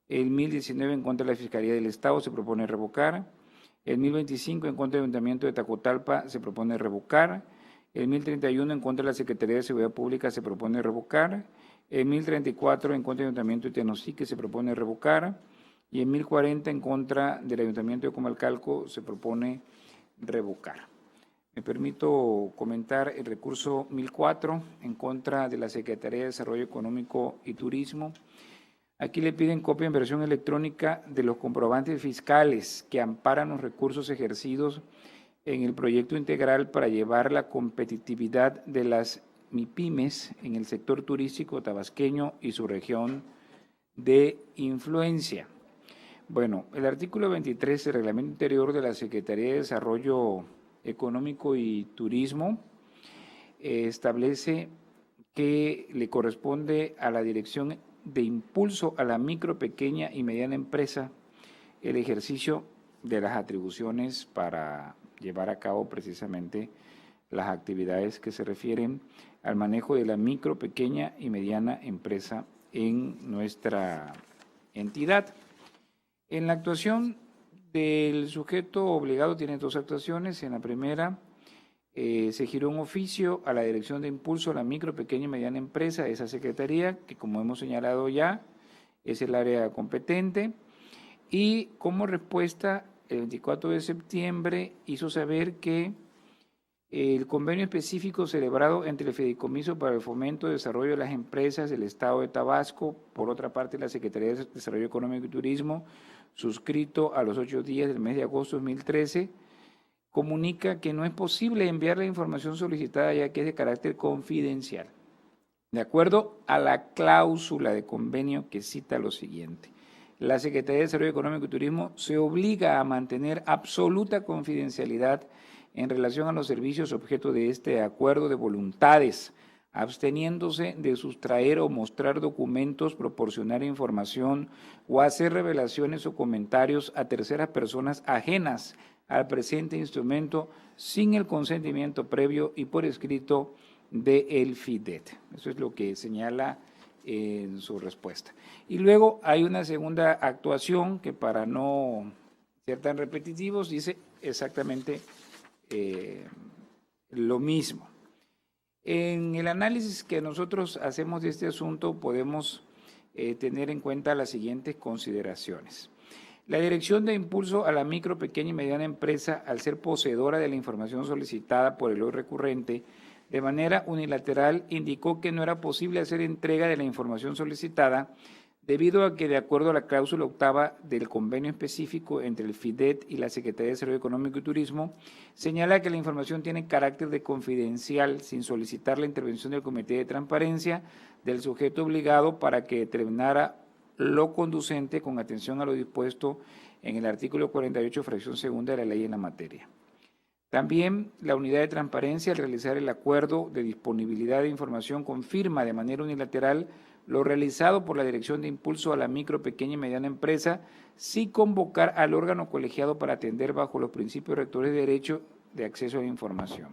A: El 1019 en contra de la Fiscalía del Estado se propone revocar. El 1025 en contra del Ayuntamiento de Tacotalpa se propone revocar. El 1031 en contra de la Secretaría de Seguridad Pública se propone revocar. El 1034 en contra del Ayuntamiento de Tenosique se propone revocar. y en 1040 en contra del Ayuntamiento de Comalcalco se propone revocar. Me permito comentar el recurso 1004 en contra de la Secretaría de Desarrollo Económico y Turismo. Aquí le piden copia en versión electrónica de los comprobantes fiscales que amparan los recursos ejercidos en el proyecto integral para llevar la competitividad de las MIPYMES en el sector turístico tabasqueño y su región de influencia. Bueno, el artículo 23 del Reglamento Interior de la Secretaría de Desarrollo Económico y Turismo establece que le corresponde a la Dirección de Impulso a la Micro, Pequeña y Mediana Empresa el ejercicio de las atribuciones para llevar a cabo precisamente las actividades que se refieren al manejo de la micro, pequeña y mediana empresa en nuestra entidad. En la actuación del sujeto obligado tiene dos actuaciones. En la primera se giró un oficio a la Dirección de Impulso a la Micro, Pequeña y Mediana Empresa, esa secretaría, que como hemos señalado ya, es el área competente, y como respuesta, el 24 de septiembre hizo saber que el convenio específico celebrado entre el Fideicomiso para el Fomento y Desarrollo de las Empresas del Estado de Tabasco, por otra parte la Secretaría de Desarrollo Económico y Turismo, suscrito a los 8 días del mes de agosto de 2013, comunica que no es posible enviar la información solicitada ya que es de carácter confidencial. De acuerdo a la cláusula de convenio que cita lo siguiente: la Secretaría de Desarrollo Económico y Turismo se obliga a mantener absoluta confidencialidad en relación a los servicios objeto de este acuerdo de voluntades, absteniéndose de sustraer o mostrar documentos, proporcionar información o hacer revelaciones o comentarios a terceras personas ajenas al presente instrumento sin el consentimiento previo y por escrito del FIDET. Eso es lo que señala en su respuesta. Y luego hay una segunda actuación que, para no ser tan repetitivos, dice exactamente lo mismo. En el análisis que nosotros hacemos de este asunto podemos tener en cuenta las siguientes consideraciones. La Dirección de Impulso a la Micro, Pequeña y Mediana Empresa, al ser poseedora de la información solicitada por el hoy recurrente, de manera unilateral indicó que no era posible hacer entrega de la información solicitada debido a que, de acuerdo a la cláusula octava del convenio específico entre el FIDET y la Secretaría de Desarrollo Económico y Turismo, señala que la información tiene carácter de confidencial sin solicitar la intervención del Comité de Transparencia del sujeto obligado para que determinara lo conducente con atención a lo dispuesto en el artículo 48, fracción segunda de la ley en la materia. También la unidad de transparencia, al realizar el acuerdo de disponibilidad de información, confirma de manera unilateral lo realizado por la Dirección de Impulso a la Micro, Pequeña y Mediana Empresa, sin convocar al órgano colegiado para atender bajo los principios rectores de derecho de acceso a la información.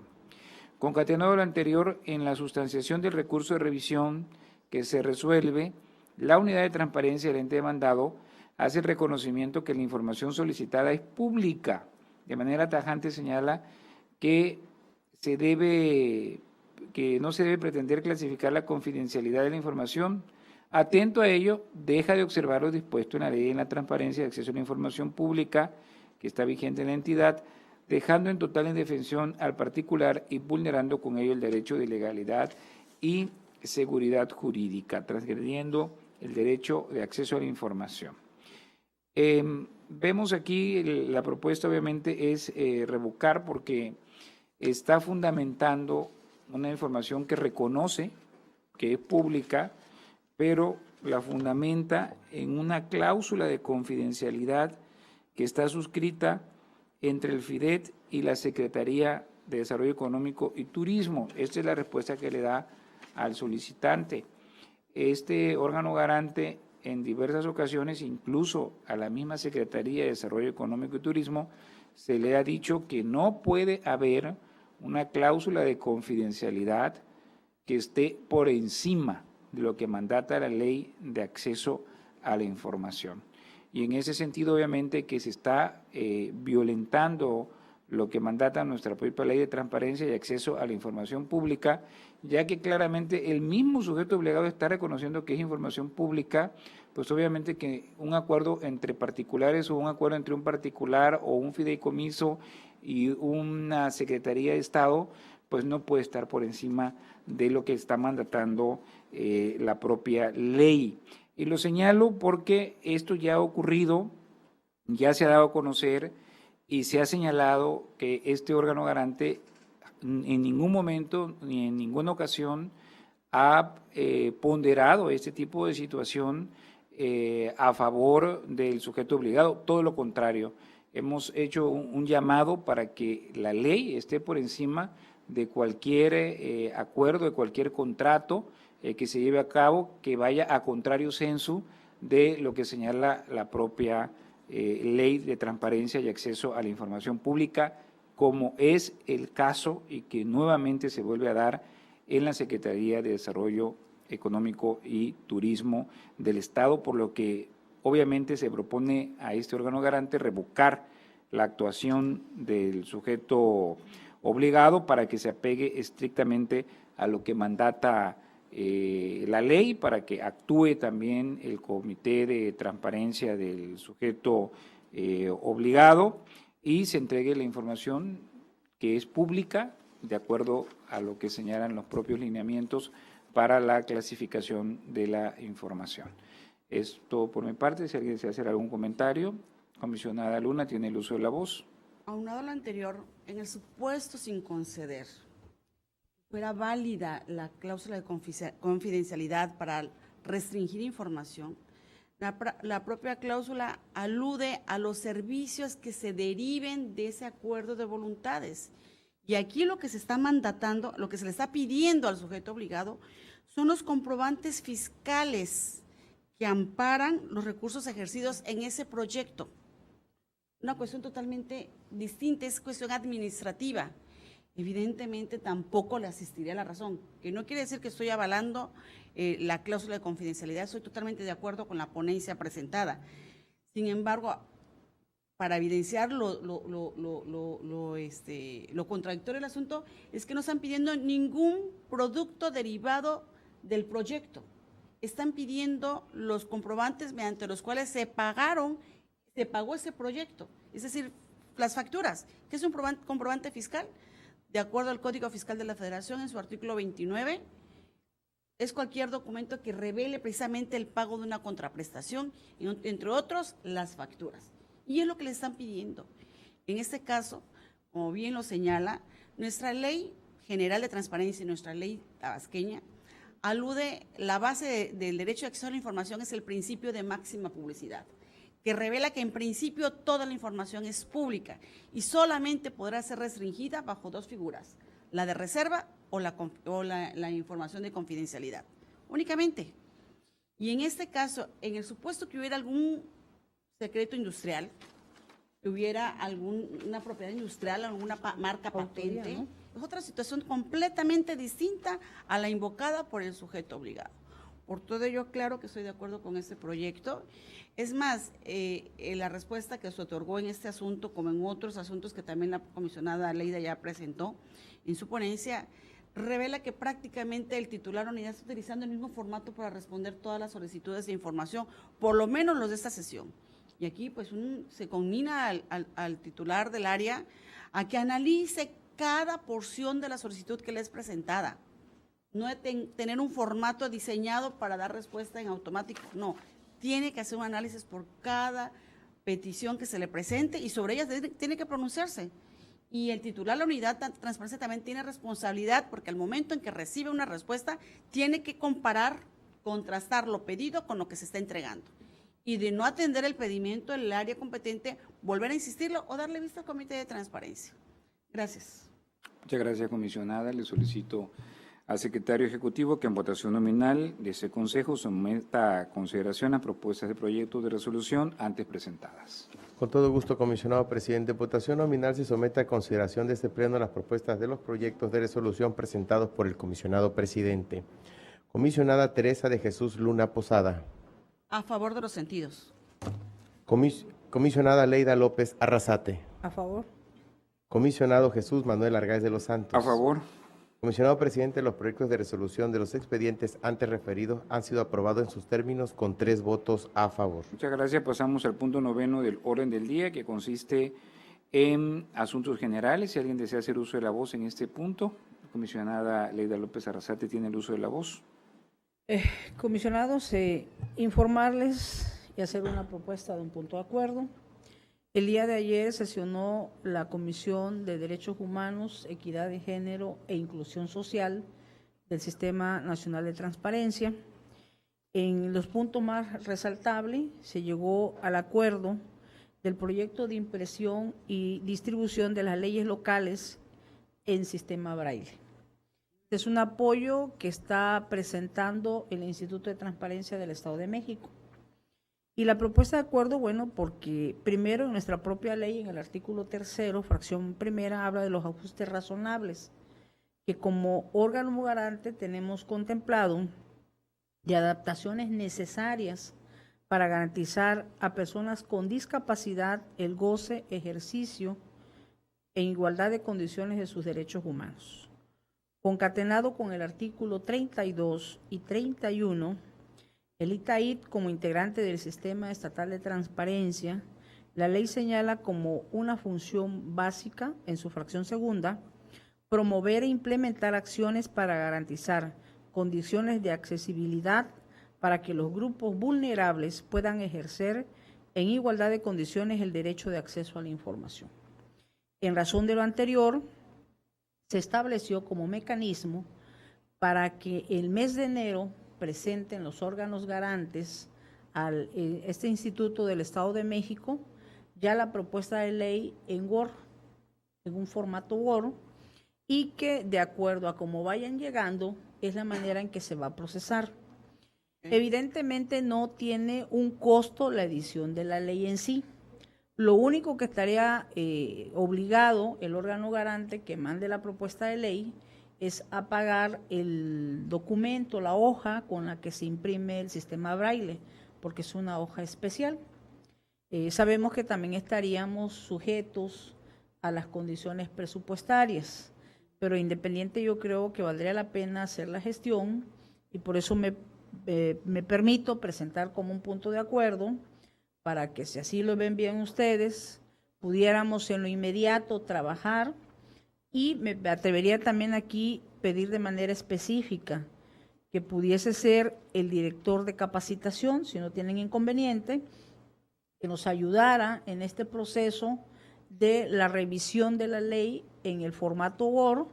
A: Concatenado lo anterior, en la sustanciación del recurso de revisión que se resuelve, la unidad de transparencia del ente demandado hace el reconocimiento que la información solicitada es pública. De manera tajante señala que no se debe pretender clasificar la confidencialidad de la información. Atento a ello, deja de observar lo dispuesto en la ley en la transparencia de acceso a la información pública que está vigente en la entidad, dejando en total indefensión al particular y vulnerando con ello el derecho de legalidad y seguridad jurídica, transgrediendo el derecho de acceso a la información. Vemos aquí la propuesta obviamente es revocar porque está fundamentando una información que reconoce que es pública, pero la fundamenta en una cláusula de confidencialidad que está suscrita entre el FIDET y la Secretaría de Desarrollo Económico y Turismo. Esta es la respuesta que le da al solicitante. Este órgano garante en diversas ocasiones, incluso a la misma Secretaría de Desarrollo Económico y Turismo, se le ha dicho que no puede haber una cláusula de confidencialidad que esté por encima de lo que mandata la ley de acceso a la información. Y en ese sentido, obviamente, que se está violentando lo que mandata nuestra propia Ley de Transparencia y Acceso a la Información Pública, ya que claramente el mismo sujeto obligado está reconociendo que es información pública, pues obviamente que un acuerdo entre particulares o un acuerdo entre un particular o un fideicomiso y una Secretaría de Estado, pues no puede estar por encima de lo que está mandatando la propia ley. Y lo señalo porque esto ya ha ocurrido, ya se ha dado a conocer y se ha señalado que este órgano garante en ningún momento ni en ninguna ocasión ha ponderado este tipo de situación a favor del sujeto obligado, todo lo contrario. Hemos hecho un llamado para que la ley esté por encima de cualquier acuerdo, de cualquier contrato que se lleve a cabo, que vaya a contrario sensu de lo que señala la propia Ley de Transparencia y Acceso a la Información Pública, como es el caso y que nuevamente se vuelve a dar en la Secretaría de Desarrollo Económico y Turismo del Estado, por lo que obviamente se propone a este órgano garante revocar la actuación del sujeto obligado para que se apegue estrictamente a lo que mandata la ley, para que actúe también el Comité de Transparencia del sujeto obligado y se entregue la información que es pública de acuerdo a lo que señalan los propios lineamientos para la clasificación de la información. Es todo por mi parte. Si alguien desea hacer algún comentario, comisionada Luna tiene el uso de la voz.
C: Aunado a lo anterior, en el supuesto sin conceder, fuera válida la cláusula de confidencialidad para restringir información, la propia cláusula alude a los servicios que se deriven de ese acuerdo de voluntades. Y aquí lo que se está mandatando, lo que se le está pidiendo al sujeto obligado, son los comprobantes fiscales que amparan los recursos ejercidos en ese proyecto. Una cuestión totalmente distinta, es cuestión administrativa. Evidentemente tampoco le asistiría a la razón, que no quiere decir que estoy avalando la cláusula de confidencialidad, estoy totalmente de acuerdo con la ponencia presentada. Sin embargo, para evidenciar lo contradictorio del asunto, es que no están pidiendo ningún producto derivado del proyecto. Están pidiendo los comprobantes mediante los cuales se pagó ese proyecto, es decir, las facturas, que es un comprobante fiscal. De acuerdo al Código Fiscal de la Federación, en su artículo 29, es cualquier documento que revele precisamente el pago de una contraprestación, entre otros, las facturas. Y es lo que le están pidiendo. En este caso, como bien lo señala, nuestra Ley General de Transparencia y nuestra ley tabasqueña alude, la base del derecho de acceso a la información es el principio de máxima publicidad, que revela que en principio toda la información es pública y solamente podrá ser restringida bajo dos figuras, la de reserva o la información de confidencialidad, únicamente. Y en este caso, en el supuesto que hubiera algún secreto industrial, que hubiera alguna propiedad industrial, alguna marca patente, ¿no? Es otra situación completamente distinta a la invocada por el sujeto obligado. Por todo ello, claro que estoy de acuerdo con este proyecto. Es más, la respuesta que se otorgó en este asunto, como en otros asuntos que también la comisionada Leida ya presentó en su ponencia, revela que prácticamente el titular de unidad está utilizando el mismo formato para responder todas las solicitudes de información, por lo menos los de esta sesión. Y aquí pues se conmina al titular del área a que analice cada porción de la solicitud que le es presentada. No es tener un formato diseñado para dar respuesta en automático, no. Tiene que hacer un análisis por cada petición que se le presente y sobre ellas tiene que pronunciarse. Y el titular de la unidad de transparencia también tiene responsabilidad porque al momento en que recibe una respuesta tiene que comparar, contrastar lo pedido con lo que se está entregando. Y de no atender el pedimento del área competente, volver a insistirlo o darle vista al Comité de Transparencia. Gracias.
A: Muchas gracias, comisionada. Le solicito al secretario ejecutivo que en votación nominal de ese consejo someta a consideración las propuestas de proyectos de resolución antes presentadas.
B: Con todo gusto, comisionado presidente. En votación nominal se somete a consideración de este pleno las propuestas de los proyectos de resolución presentados por el comisionado presidente. Comisionada Teresa de Jesús Luna Posada.
C: A favor de los sentidos.
B: Comisionada Leida López Arrasate.
D: A favor.
B: Comisionado Jesús Manuel Argáez de los Santos.
A: A favor.
B: Comisionado presidente, los proyectos de resolución de los expedientes antes referidos han sido aprobados en sus términos con 3 votos a favor.
A: Muchas gracias. Pasamos al punto 9 del orden del día, que consiste en asuntos generales. Si alguien desea hacer uso de la voz en este punto, la comisionada Leida López Arrasate tiene el uso de la voz.
D: Comisionados, informarles y hacer una propuesta de un punto de acuerdo. El día de ayer sesionó la Comisión de Derechos Humanos, Equidad de Género e Inclusión Social del Sistema Nacional de Transparencia. En los puntos más resaltables se llegó al acuerdo del proyecto de impresión y distribución de las leyes locales en sistema braille. Es un apoyo que está presentando el Instituto de Transparencia del Estado de México. Y la propuesta de acuerdo, bueno, porque primero en nuestra propia ley, en el artículo 3, fracción primera, habla de los ajustes razonables, que como órgano garante tenemos contemplado de adaptaciones necesarias para garantizar a personas con discapacidad el goce, ejercicio en igualdad de condiciones de sus derechos humanos. Concatenado con el artículo 32 y 31, el ITAIT, como integrante del Sistema Estatal de Transparencia, la ley señala como una función básica, en su fracción segunda, promover e implementar acciones para garantizar condiciones de accesibilidad para que los grupos vulnerables puedan ejercer en igualdad de condiciones el derecho de acceso a la información. En razón de lo anterior, se estableció como mecanismo para que el mes de enero presenten los órganos garantes a este Instituto del Estado de México ya la propuesta de ley en Word, en un formato Word, y que de acuerdo a cómo vayan llegando es la manera en que se va a procesar. Evidentemente no tiene un costo la edición de la ley en sí. Lo único que estaría obligado el órgano garante que mande la propuesta de ley es a pagar el documento, la hoja con la que se imprime el sistema braille, porque es una hoja especial. Sabemos que también estaríamos sujetos a las condiciones presupuestarias, pero independiente yo creo que valdría la pena hacer la gestión y por eso me permito presentar como un punto de acuerdo para que si así lo ven bien ustedes, pudiéramos en lo inmediato trabajar. Y me atrevería también aquí pedir de manera específica que pudiese ser el director de capacitación, si no tienen inconveniente, que nos ayudara en este proceso de la revisión de la ley en el formato Word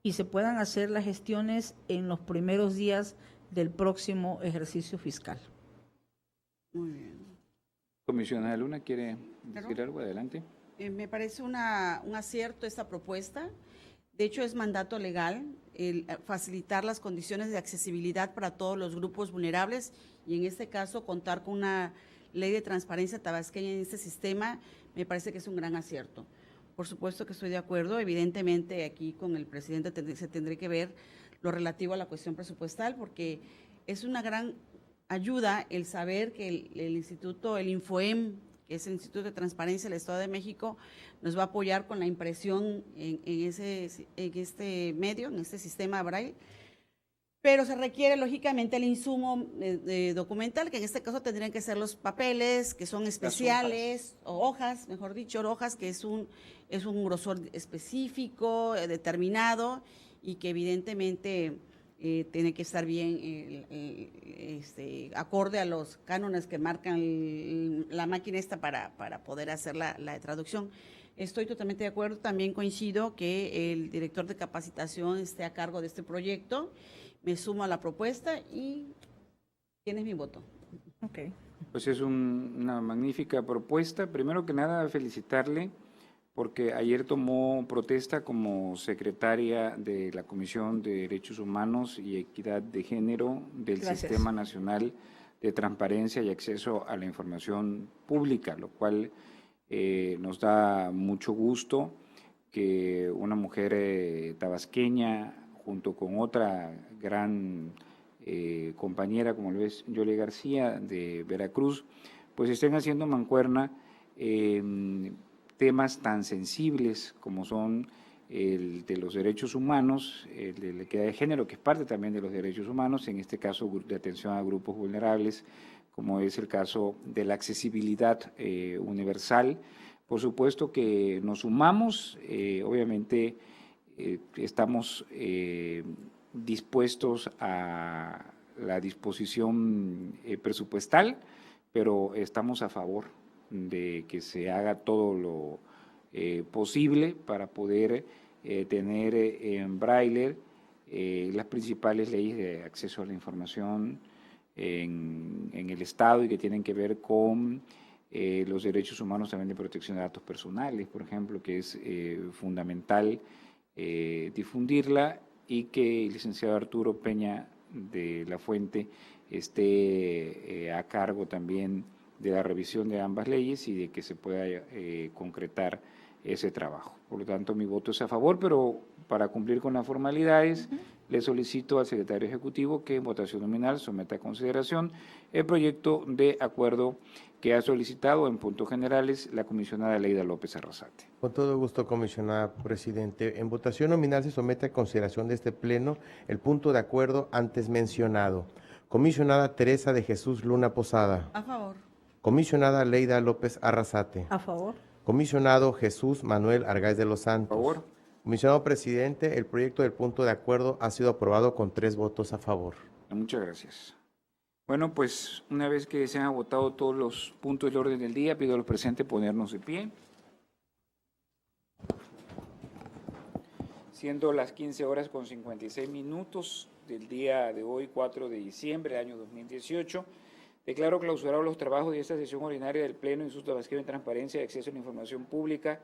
D: y se puedan hacer las gestiones en los primeros días del próximo ejercicio fiscal.
C: Muy bien.
A: Comisionada Luna, ¿quiere decir algo? Adelante.
C: Me parece un acierto esta propuesta. De hecho, es mandato legal el facilitar las condiciones de accesibilidad para todos los grupos vulnerables y en este caso contar con una ley de transparencia tabasqueña en este sistema me parece que es un gran acierto. Por supuesto que estoy de acuerdo. Evidentemente, aquí con el presidente se tendrá que ver lo relativo a la cuestión presupuestal porque es una gran ayuda el saber que el instituto, el INFOEM, que es el Instituto de Transparencia del Estado de México, nos va a apoyar con la impresión en este medio, en este sistema braille, pero se requiere lógicamente el insumo documental, que en este caso tendrían que ser los papeles, que son especiales, o hojas, mejor dicho, hojas, que es un grosor específico, determinado, y que evidentemente tiene que estar bien acorde a los cánones que marcan la máquina esta para poder hacer la traducción. Estoy totalmente de acuerdo, también coincido que el director de capacitación esté a cargo de este proyecto, me sumo a la propuesta y tienes mi voto.
D: Okay.
A: Pues es una magnífica propuesta. Primero que nada, felicitarle porque ayer tomó protesta como secretaria de la Comisión de Derechos Humanos y Equidad de Género del Sistema Nacional de Transparencia y Acceso a la Información Pública, lo cual nos da mucho gusto que una mujer tabasqueña, junto con otra gran compañera como lo es Yole García de Veracruz, pues estén haciendo mancuerna temas tan sensibles como son el de los derechos humanos, el de la equidad de género, que es parte también de los derechos humanos, en este caso de atención a grupos vulnerables, como es el caso de la accesibilidad universal. Por supuesto que nos sumamos, obviamente estamos dispuestos a la disposición presupuestal, pero estamos a favor de que se haga todo lo posible para poder tener en braille las principales leyes de acceso a la información en el Estado y que tienen que ver con los derechos humanos también de protección de datos personales, por ejemplo, que es fundamental difundirla y que el licenciado Arturo Peña de la Fuente esté a cargo también de la revisión de ambas leyes y de que se pueda concretar ese trabajo. Por lo tanto, mi voto es a favor, pero para cumplir con las formalidades, le solicito al secretario ejecutivo que en votación nominal someta a consideración el proyecto de acuerdo que ha solicitado en puntos generales la comisionada Leida López Arrasate.
B: Con todo gusto, comisionada presidente. En votación nominal se somete a consideración de este pleno el punto de acuerdo antes mencionado. Comisionada Teresa de Jesús Luna Posada.
C: A favor.
B: Comisionada Leida López Arrasate.
D: A favor.
B: Comisionado Jesús Manuel Argáiz de los Santos.
A: A favor.
B: Comisionado presidente, el proyecto del punto de acuerdo ha sido aprobado con 3 votos a favor.
A: Muchas gracias. Bueno, pues una vez que se han agotado todos los puntos del orden del día, pido a los presentes ponernos de pie. Siendo las 15:56 del día de hoy, 4 de diciembre del año 2018, declaro clausurados los trabajos de esta sesión ordinaria del Pleno Instituto Tabasqueño de Transparencia y Acceso a la Información Pública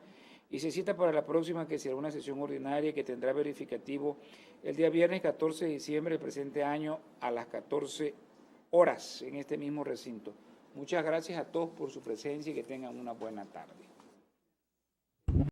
A: y se cita para la próxima, que será una sesión ordinaria que tendrá verificativo el día viernes 14 de diciembre del presente año a las 14 horas en este mismo recinto. Muchas gracias a todos por su presencia y que tengan una buena tarde.